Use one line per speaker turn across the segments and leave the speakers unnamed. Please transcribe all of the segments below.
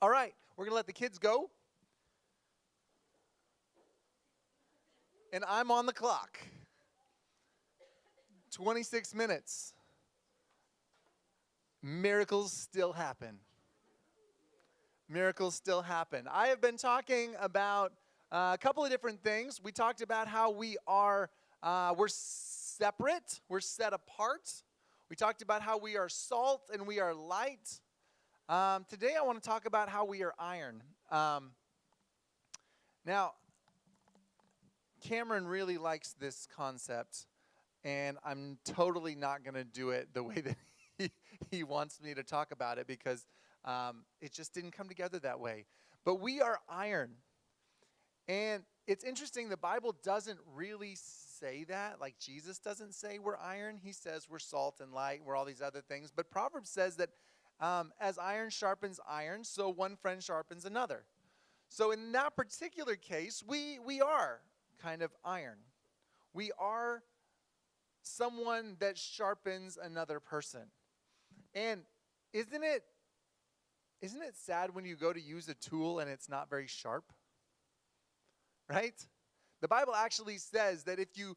All right, we're going to let the kids go. And I'm on the clock. 26 minutes. Miracles still happen. Miracles still happen. I have been talking about a couple of different things. We talked about how we're separate, we're set apart. We talked about how we are salt and we are light. Today I want to talk about how we are iron. Now, Cameron really likes this concept, and I'm totally not going to do it the way that he wants me to talk about it because it just didn't come together that way. But we are iron. And it's interesting, the Bible doesn't really say that. Like Jesus doesn't say we're iron. He says we're salt and light, we're all these other things. But Proverbs says that as iron sharpens iron, so one friend sharpens another. So in that particular case, we are kind of iron. We are someone that sharpens another person. And isn't it sad when you go to use a tool and it's not very sharp? Right? The Bible actually says that if you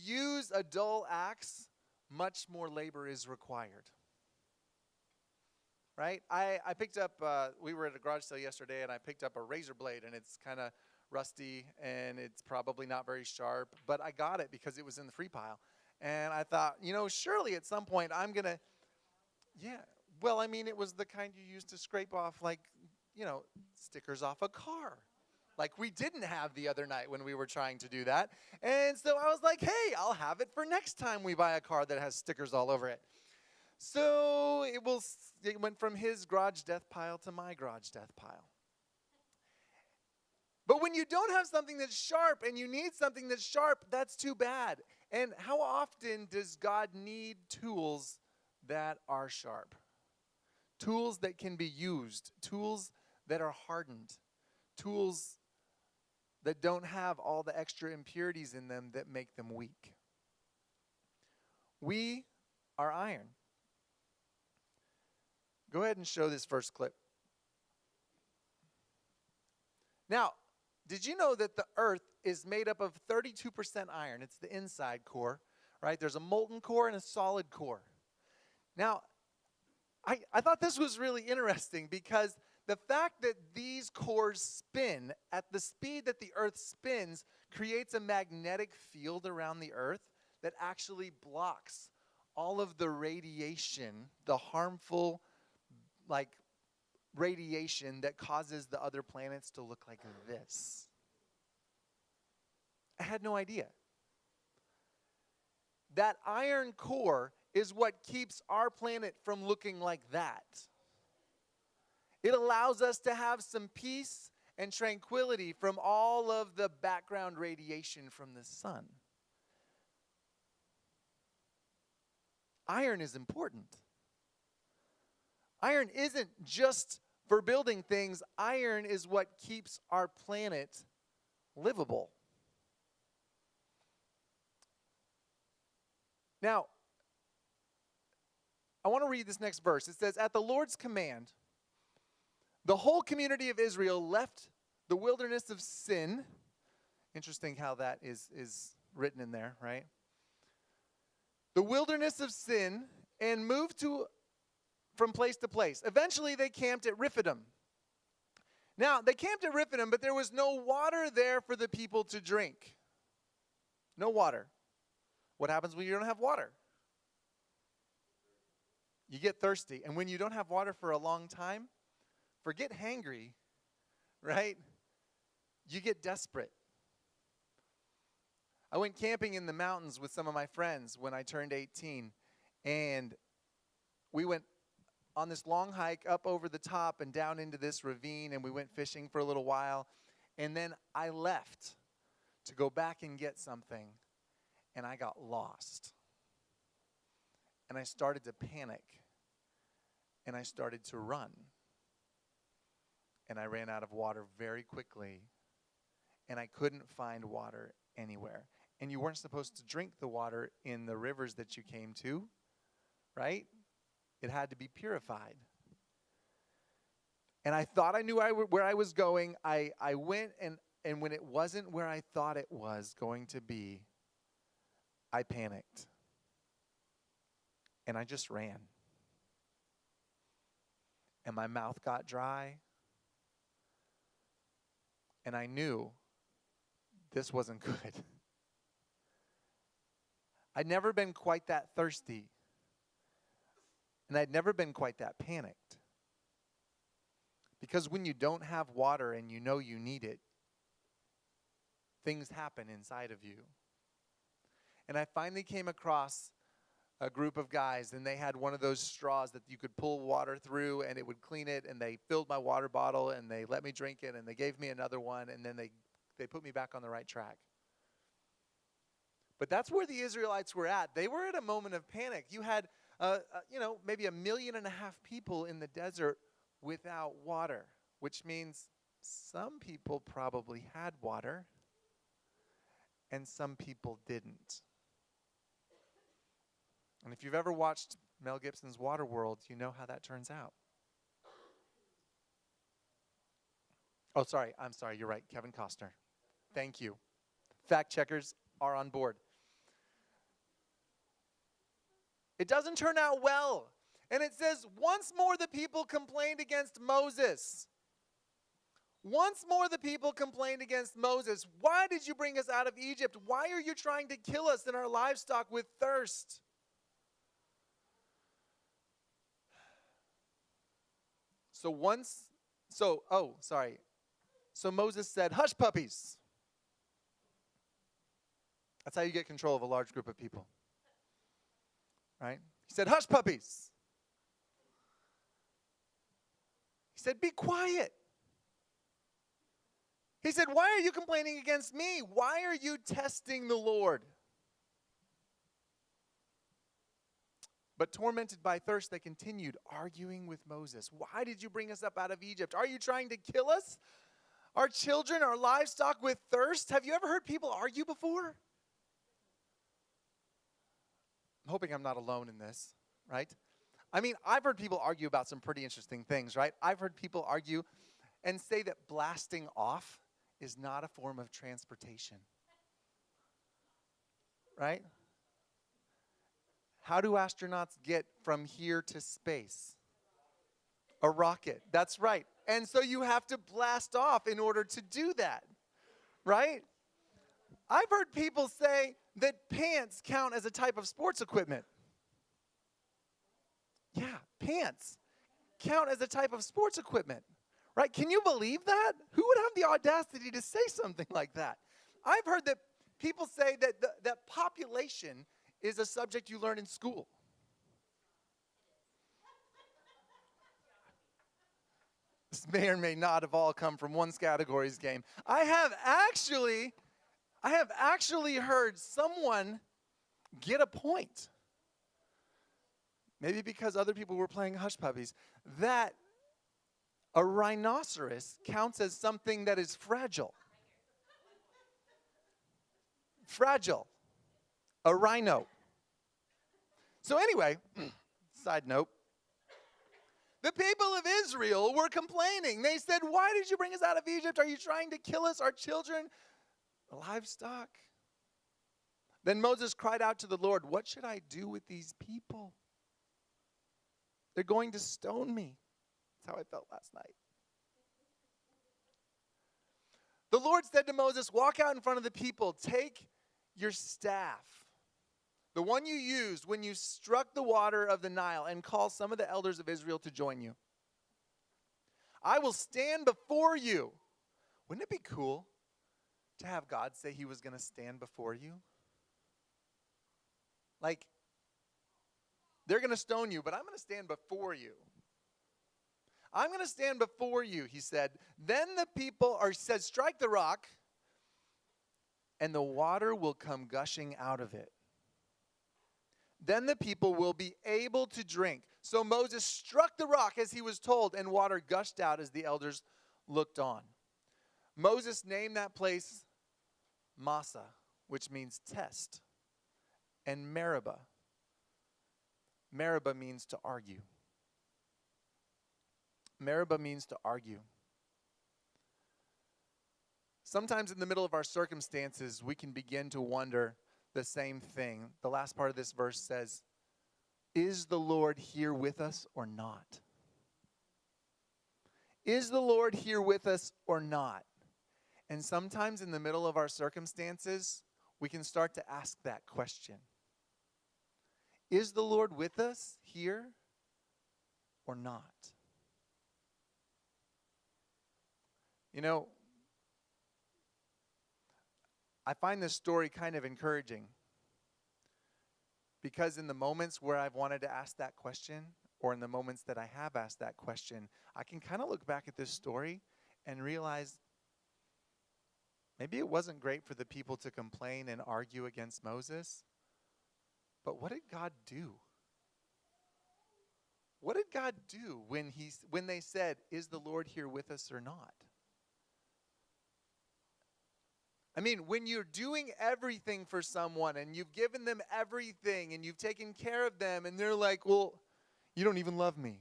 use a dull axe, much more labor is required. Right? I picked up, we were at a garage sale yesterday, and I picked up a razor blade, and it's kind of rusty, and it's probably not very sharp, but I got it because it was in the free pile. And I thought, surely at some point I'm going to, well, I mean, it was the kind you use to scrape off, stickers off a car. Like we didn't have the other night when we were trying to do that. And so I was like, hey, I'll have it for next time we buy a car that has stickers all over it. So it went from his garage death pile to my garage death pile. But when you don't have something that's sharp and you need something that's sharp, that's too bad. And how often does God need tools that are sharp? Tools that can be used, tools that are hardened, tools that don't have all the extra impurities in them that make them weak. We are iron. Go ahead and show this first clip. Now, did you know that the earth is made up of 32% iron? It's the inside core, right? There's a molten core and a solid core. Now, I thought this was really interesting because the fact that these cores spin at the speed that the earth spins creates a magnetic field around the earth that actually blocks all of the radiation, the harmful radiation that causes the other planets to look like this. I had no idea. That iron core is what keeps our planet from looking like that. It allows us to have some peace and tranquility from all of the background radiation from the sun. Iron is important. Iron isn't just for building things. Iron is what keeps our planet livable. Now, I want to read this next verse. It says, at the Lord's command, the whole community of Israel left the wilderness of sin. Interesting how that is written in there, right? The wilderness of sin, and moved from place to place. Eventually, they camped at Rephidim. Now, they camped at Rephidim, but there was no water there for the people to drink. No water. What happens when you don't have water? You get thirsty. And when you don't have water for a long time, forget hangry, right? You get desperate. I went camping in the mountains with some of my friends when I turned 18. And we went on this long hike up over the top and down into this ravine. And we went fishing for a little while. And then I left to go back and get something. And I got lost. And I started to panic. And I started to run. And I ran out of water very quickly. And I couldn't find water anywhere. And you weren't supposed to drink the water in the rivers that you came to, right? It had to be purified. And I thought I knew where I was going. I went, and when it wasn't where I thought it was going to be, I panicked. And I just ran. And my mouth got dry. And I knew this wasn't good. I'd never been quite that thirsty. And I'd never been quite that panicked. Because when you don't have water and you know you need it, things happen inside of you. And I finally came across a group of guys, and they had one of those straws that you could pull water through, and it would clean it, and they filled my water bottle, and they let me drink it, and they gave me another one, and then they put me back on the right track. But that's where the Israelites were at. They were at a moment of panic. You had, maybe 1.5 million people in the desert without water, which means some people probably had water and some people didn't. And if you've ever watched Mel Gibson's Waterworld, you know how that turns out. Oh, sorry. I'm sorry. You're right. Kevin Costner. Thank you. Fact checkers are on board. It doesn't turn out well. And it says, once more the people complained against Moses. Once more the people complained against Moses. Why did you bring us out of Egypt? Why are you trying to kill us and our livestock with thirst? So Moses said, hush puppies. That's how you get control of a large group of people. Right? He said, hush puppies. He said, be quiet. He said, why are you complaining against me? Why are you testing the Lord? But tormented by thirst, they continued arguing with Moses. Why did you bring us up out of Egypt? Are you trying to kill us? Our children, our livestock with thirst? Have you ever heard people argue before? I'm hoping I'm not alone in this, right? I mean, I've heard people argue about some pretty interesting things, right? I've heard people argue and say that blasting off is not a form of transportation, right? How do astronauts get from here to space? A rocket. That's right. And so you have to blast off in order to do that, right? I've heard people say that pants count as a type of sports equipment. Yeah, pants count as a type of sports equipment, right? Can you believe that? Who would have the audacity to say something like that? I've heard that people say that that population is a subject you learn in school. This may or may not have all come from one category's game. I have actually heard someone get a point, maybe because other people were playing hush puppies, that a rhinoceros counts as something that is fragile. Fragile. A rhino. So anyway, side note, the people of Israel were complaining. They said, why did you bring us out of Egypt? Are you trying to kill us, our children, livestock? Then Moses cried out to the Lord, what should I do with these people? They're going to stone me. That's how I felt last night. The Lord said to Moses, walk out in front of the people, take your staff, the one you used when you struck the water of the Nile, and call some of the elders of Israel to join you. I will stand before you. Wouldn't it be cool to have God say he was going to stand before you? Like, they're going to stone you, but I'm going to stand before you. I'm going to stand before you, he said. Then the people said, strike the rock, and the water will come gushing out of it. Then the people will be able to drink. So Moses struck the rock as he was told, and water gushed out as the elders looked on. Moses named that place Massah, which means test, and Meribah. Meribah means to argue. Meribah means to argue. Sometimes in the middle of our circumstances, we can begin to wonder the same thing. The last part of this verse says, is the Lord here with us or not? Is the Lord here with us or not? And sometimes in the middle of our circumstances, we can start to ask that question. Is the Lord with us here or not? You know, I find this story kind of encouraging because in the moments where I've wanted to ask that question, or in the moments that I have asked that question, I can kind of look back at this story and realize maybe it wasn't great for the people to complain and argue against Moses, but what did God do? What did God do when they said, is the Lord here with us or not? I mean, when you're doing everything for someone and you've given them everything and you've taken care of them and they're like, well, you don't even love me.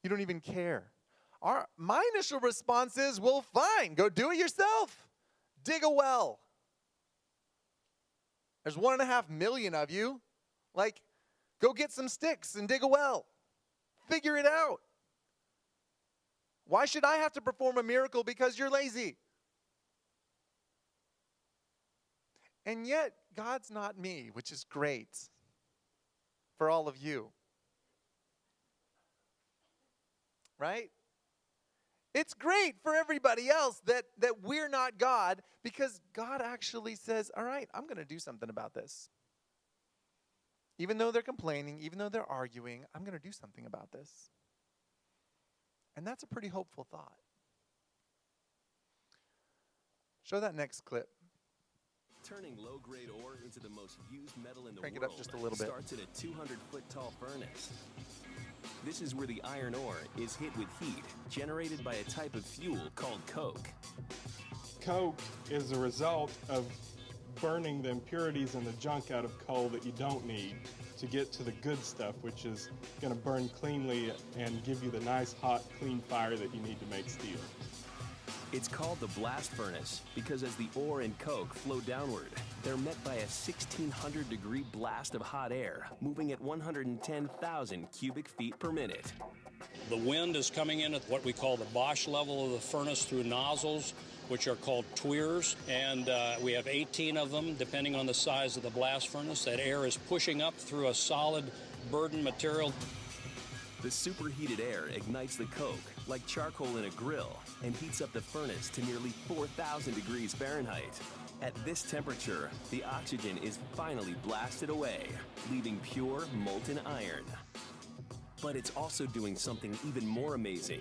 You don't even care. My initial response is, well, fine, go do it yourself. Dig a well. There's 1.5 million of you. Like, go get some sticks and dig a well. Figure it out. Why should I have to perform a miracle because you're lazy? And yet, God's not me, which is great for all of you. Right? It's great for everybody else that we're not God, because God actually says, all right, I'm going to do something about this. Even though they're complaining, even though they're arguing, I'm going to do something about this. And that's a pretty hopeful thought. Show that next clip.
Turning low-grade ore into the most used metal in the
Crank
world
it up just a little bit.
starts at a 200-foot-tall furnace. This is where the iron ore is hit with heat generated by a type of fuel called coke.
Coke is a result of burning the impurities and the junk out of coal that you don't need to get to the good stuff, which is going to burn cleanly and give you the nice, hot, clean fire that you need to make steel.
It's called the blast furnace because as the ore and coke flow downward, they're met by a 1,600-degree blast of hot air moving at 110,000 cubic feet per minute.
The wind is coming in at what we call the Bosch level of the furnace through nozzles, which are called tweers, and we have 18 of them depending on the size of the blast furnace. That air is pushing up through a solid burden material.
The superheated air ignites the coke like charcoal in a grill and heats up the furnace to nearly 4,000 degrees Fahrenheit. At this temperature, the oxygen is finally blasted away, leaving pure molten iron. But it's also doing something even more amazing.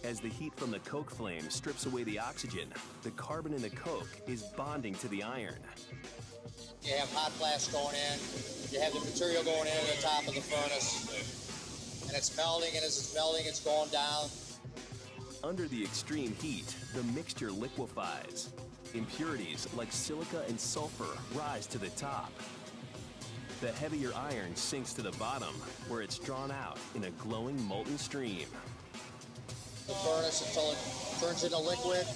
As the heat from the coke flame strips away the oxygen, the carbon in the coke is bonding to the iron.
You have hot blast going in, you have the material going in at the top of the furnace, and it's melting, and as it's melting, it's going down.
Under the extreme heat, the mixture liquefies. Impurities like silica and sulfur rise to the top. The heavier iron sinks to the bottom, where it's drawn out in a glowing molten stream.
The furnace until it turns into liquid,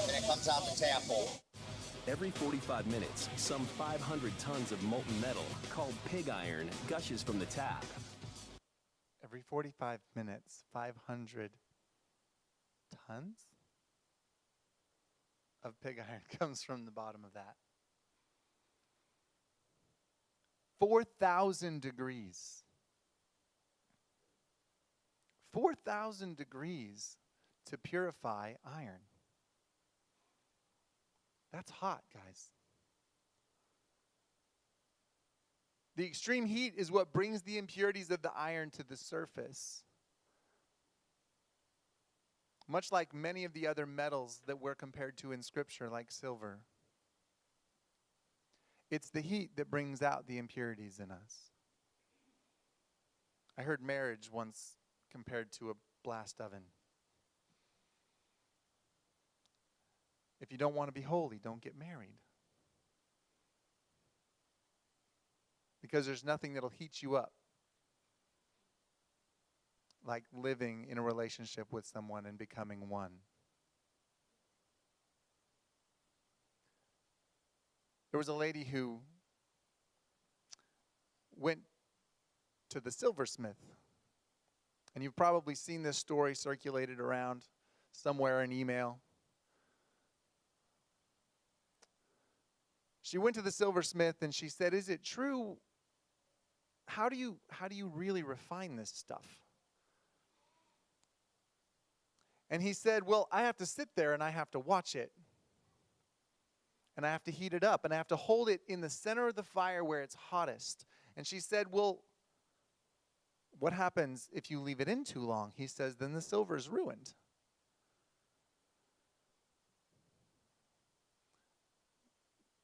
and it comes out the tap hole.
Every 45 minutes, some 500 tons of molten metal, called pig iron, gushes from the tap.
Every 45 minutes, 500 tons of pig iron comes from the bottom of that. 4,000 degrees. 4,000 degrees to purify iron. That's hot, guys. The extreme heat is what brings the impurities of the iron to the surface. Much like many of the other metals that we're compared to in Scripture, like silver. It's the heat that brings out the impurities in us. I heard marriage once compared to a blast oven. If you don't want to be holy, don't get married. Because there's nothing that'll heat you up like living in a relationship with someone and becoming one. There was a lady who went to the silversmith. And you've probably seen this story circulated around somewhere in email. She went to the silversmith and she said, "Is it true? How do you really refine this stuff?" And he said, "Well, I have to sit there and I have to watch it. And I have to heat it up and I have to hold it in the center of the fire where it's hottest." And she said, "Well, what happens if you leave it in too long?" He says, "Then the silver is ruined."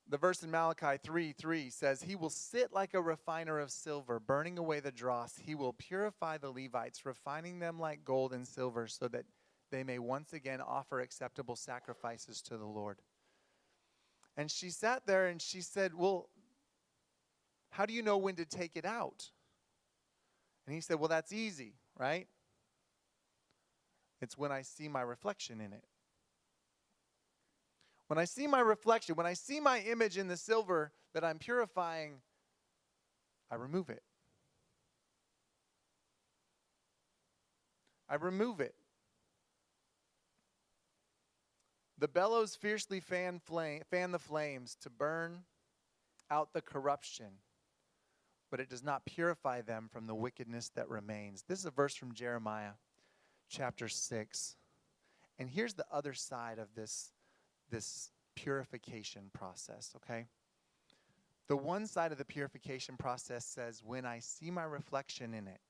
The verse in Malachi 3:3 says, "He will sit like a refiner of silver, burning away the dross. He will purify the Levites, refining them like gold and silver, so that they may once again offer acceptable sacrifices to the Lord." And she sat there and she said, "Well, how do you know when to take it out?" And he said, "Well, that's easy, right? It's when I see my reflection in it. When I see my reflection, when I see my image in the silver that I'm purifying, I remove it. I remove it." The bellows fiercely fan the flames to burn out the corruption, but it does not purify them from the wickedness that remains. This is a verse from Jeremiah chapter 6. And here's the other side of this purification process, okay? The one side of the purification process says, when I see my reflection in it.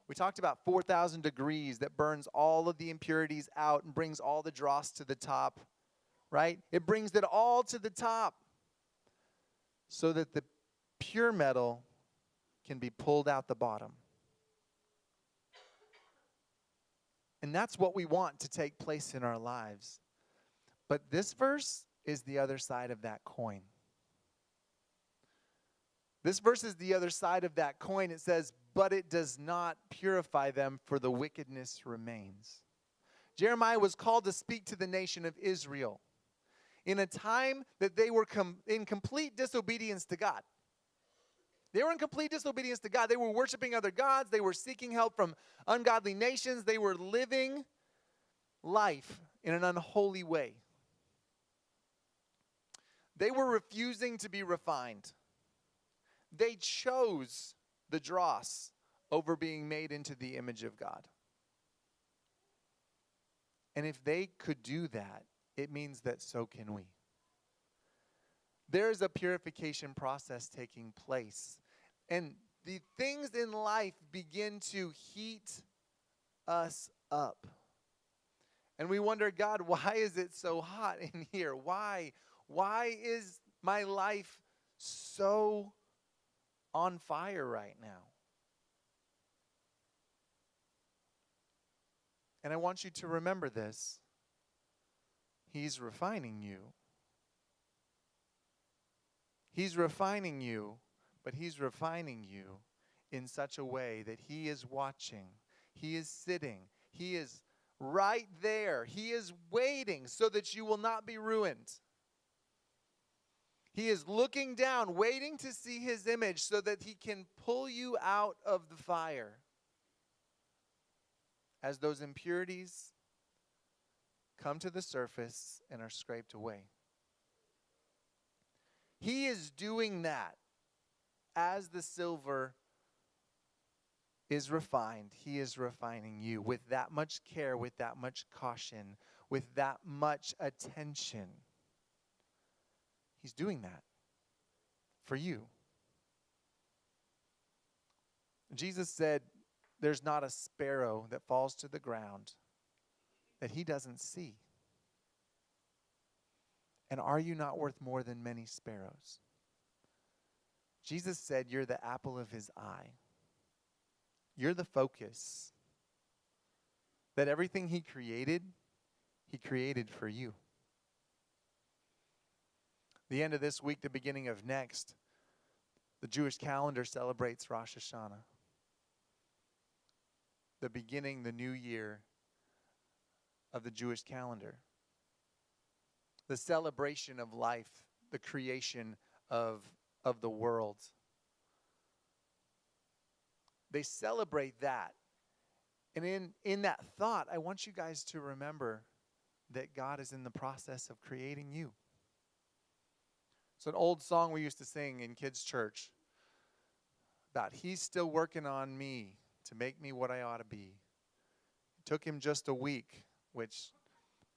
We talked about 4,000 degrees that burns all of the impurities out and brings all the dross to the top, right? It brings it all to the top so that the pure metal can be pulled out the bottom. And that's what we want to take place in our lives. But this verse is the other side of that coin. This verse is the other side of that coin. It says, "But it does not purify them, for the wickedness remains." Jeremiah was called to speak to the nation of Israel in a time that they were in complete disobedience to God. They were in complete disobedience to God. They were worshiping other gods. They were seeking help from ungodly nations. They were living life in an unholy way. They were refusing to be refined. They chose the dross over being made into the image of God. And if they could do that, it means that so can we. There is a purification process taking place. And the things in life begin to heat us up. And we wonder, "God, why is it so hot in here? Why is my life so on fire right now?" And I want you to remember this. He's refining you. He's refining you, but he's refining you in such a way that he is watching. He is sitting. He is right there. He is waiting so that you will not be ruined. He is looking down, waiting to see his image so that he can pull you out of the fire as those impurities come to the surface and are scraped away. He is doing that as the silver is refined. He is refining you with that much care, with that much caution, with that much attention. He's doing that for you. Jesus said, "There's not a sparrow that falls to the ground that he doesn't see. And are you not worth more than many sparrows?" Jesus said, "You're the apple of his eye. You're the focus. That everything he created for you." The end of this week, the beginning of next, the Jewish calendar celebrates Rosh Hashanah. the beginning, the new year of the Jewish calendar. The celebration of life, the creation of the world. They celebrate that. And in that thought, I want you guys to remember that God is in the process of creating you. It's an old song we used to sing in kids' church about He's still working on me to make me what I ought to be. It took Him just a week, which,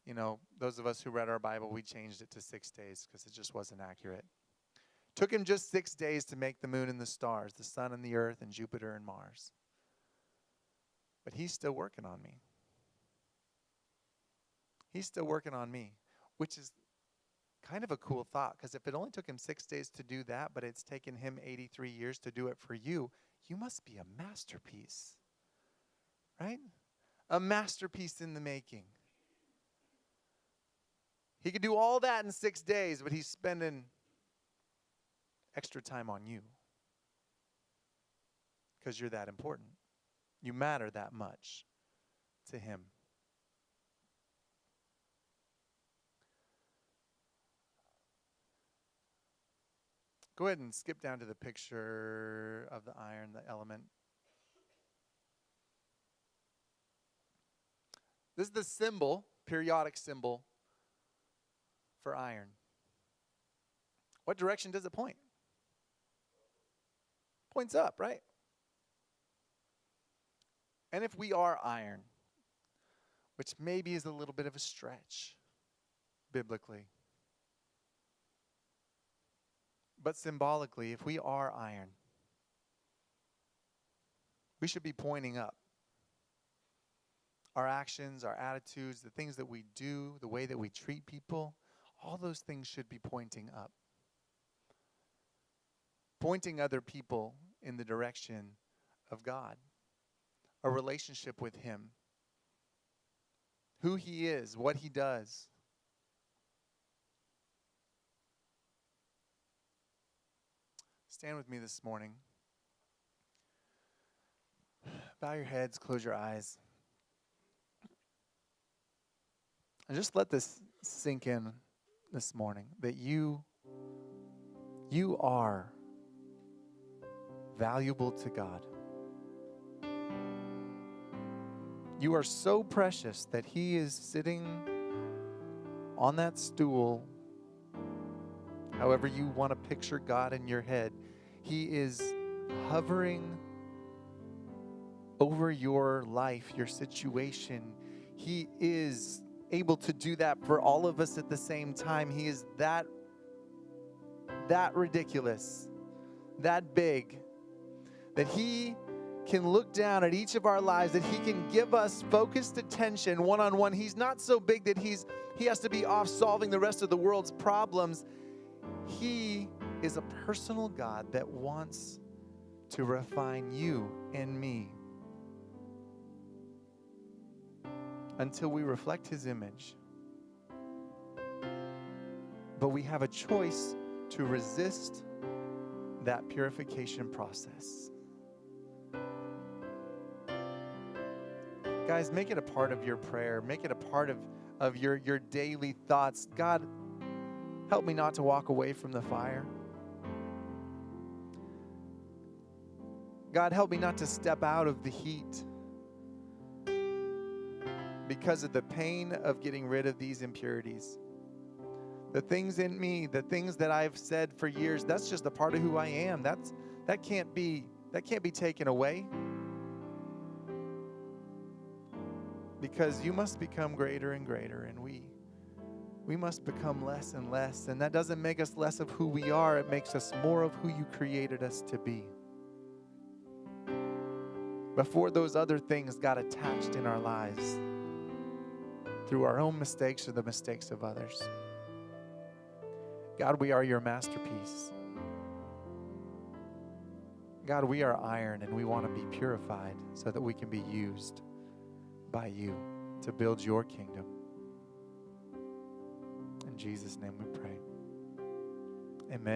you know, those of us who read our Bible, we changed it to 6 days because it just wasn't accurate. It took Him just 6 days to make the moon and the stars, the sun and the earth and Jupiter and Mars. But He's still working on me. He's still working on me, which is kind of a cool thought, because if it only took Him 6 days to do that, but it's taken Him 83 years to do it for you, you must be a masterpiece, right? A masterpiece in the making. He could do all that in 6 days, but He's spending extra time on you because you're that important. You matter that much to Him. Go ahead and skip down to the picture of the iron, the element. This is the symbol, periodic symbol for iron. What direction does it point? Points up, right? And if we are iron, which maybe is a little bit of a stretch biblically, but symbolically, if we are iron, we should be pointing up. Our actions, our attitudes, the things that we do, the way that we treat people, all those things should be pointing up. Pointing other people in the direction of God. A relationship with Him. Who He is, what He does. Stand with me this morning. Bow your heads, close your eyes. And just let this sink in this morning, that you are valuable to God. You are so precious that He is sitting on that stool, however you want to picture God in your head. He is hovering over your life, your situation. He is able to do that for all of us at the same time. He is that ridiculous, that big, that He can look down at each of our lives, that He can give us focused attention one-on-one. He's not so big that he has to be off solving the rest of the world's problems. He is a personal God that wants to refine you and me until we reflect His image. But we have a choice to resist that purification process. Guys, make it a part of your prayer. Make it a part of your daily thoughts. God, help me not to walk away from the fire. God, help me not to step out of the heat because of the pain of getting rid of these impurities. The things in me, the things that I've said for years, that's just a part of who I am. That can't be taken away. Because you must become greater and greater, and we must become less and less. And that doesn't make us less of who we are. It makes us more of who you created us to be. Before those other things got attached in our lives through our own mistakes or the mistakes of others. God, we are your masterpiece. God, we are iron, and we want to be purified so that we can be used by you to build your kingdom. In Jesus' name we pray. Amen.